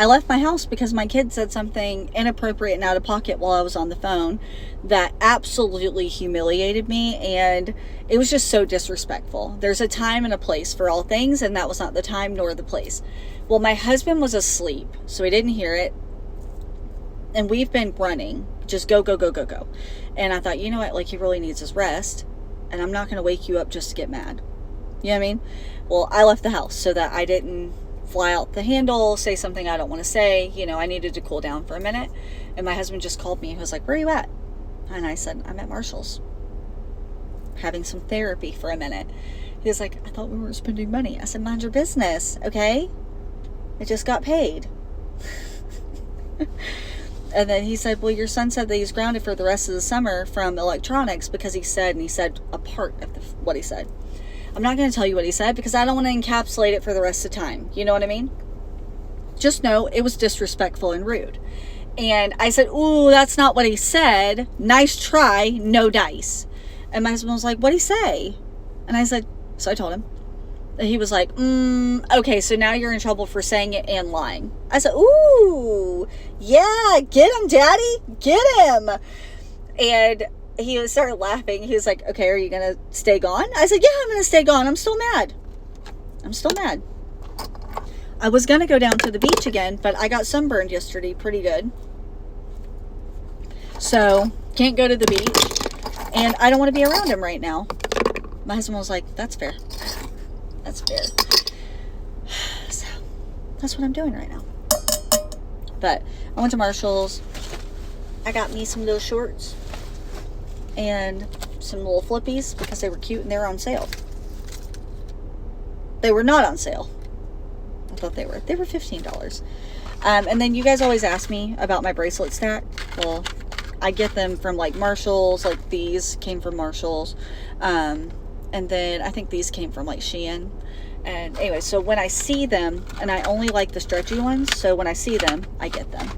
I left my house because my kid said something inappropriate and out of pocket while I was on the phone that absolutely humiliated me, and it was just so disrespectful. There's a time and a place for all things, and that was not the time nor the place. Well, my husband was asleep, so he didn't hear it, and we've been running, just go, go, go, go, go. And I thought, you know what, like, he really needs his rest, and I'm not going to wake you up just to get mad. You know what I mean? Well, I left the house so that I didn't fly out the handle, say something I don't want to say. You know, I needed to cool down for a minute. And my husband just called me. He was like, where are you at? And I said, I'm at Marshall's, having some therapy for a minute. He was like, I thought we weren't spending money. I said, mind your business, okay? I just got paid. And then he said, well, your son said that he's grounded for the rest of the summer from electronics because he said a part of what he said. I'm not going to tell you what he said because I don't want to encapsulate it for the rest of the time. You know what I mean? Just know it was disrespectful and rude. And I said, ooh, that's not what he said. Nice try, no dice. And my husband was like, what'd he say? And I said, so I told him. And he was like, okay, so now you're in trouble for saying it and lying. I said, ooh, yeah, get him, daddy, get him. And he started laughing. He was like, okay, are you going to stay gone? I said, yeah, I'm going to stay gone. I'm still mad. I was going to go down to the beach again, but I got sunburned yesterday pretty good. So, can't go to the beach. And I don't want to be around him right now. My husband was like, that's fair. That's fair. So, that's what I'm doing right now. But I went to Marshall's. I got me some little shorts and some little flippies because they were cute and they were on sale. They were not on sale. I thought they were. They were $15. And then you guys always ask me about my bracelet stack. Well, I get them from like Marshall's. Like these came from Marshall's. And then I think these came from like Shein. And anyway, so when I see them, and I only like the stretchy ones, so when I see them, I get them.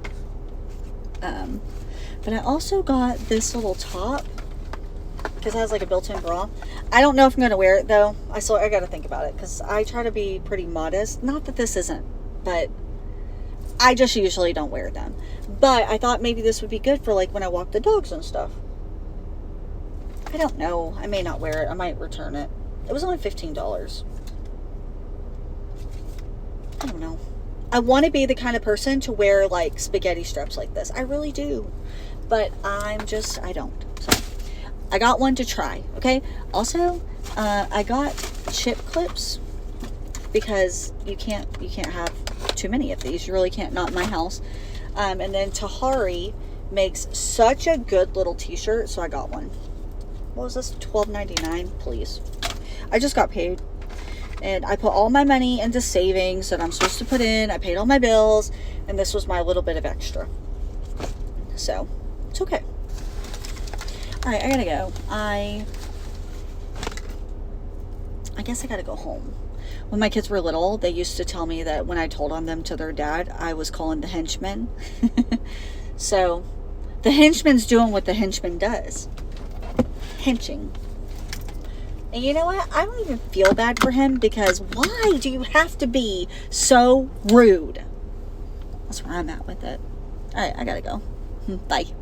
But I also got this little top because it has like a built-in bra. I don't know if I'm going to wear it though. I got to think about it because I try to be pretty modest. Not that this isn't, but I just usually don't wear them. But I thought maybe this would be good for like when I walk the dogs and stuff. I don't know. I may not wear it. I might return it. It was only $15. I don't know. I want to be the kind of person to wear like spaghetti straps like this. I really do. But I don't. So I got one to try. Okay. Also, I got chip clips because you can't have too many of these. You really can't, not in my house. And then Tahari makes such a good little t-shirt. So I got one. What was this? $12.99, please. I just got paid. And I put all my money into savings that I'm supposed to put in. I paid all my bills. And this was my little bit of extra. So, it's okay. Alright, I gotta go. I guess I gotta go home. When my kids were little, they used to tell me that when I told on them to their dad, I was calling the henchman. So, the henchman's doing what the henchman does. Henching. And you know what? I don't even feel bad for him because why do you have to be so rude? That's where I'm at with it. Alright, I gotta go. Bye.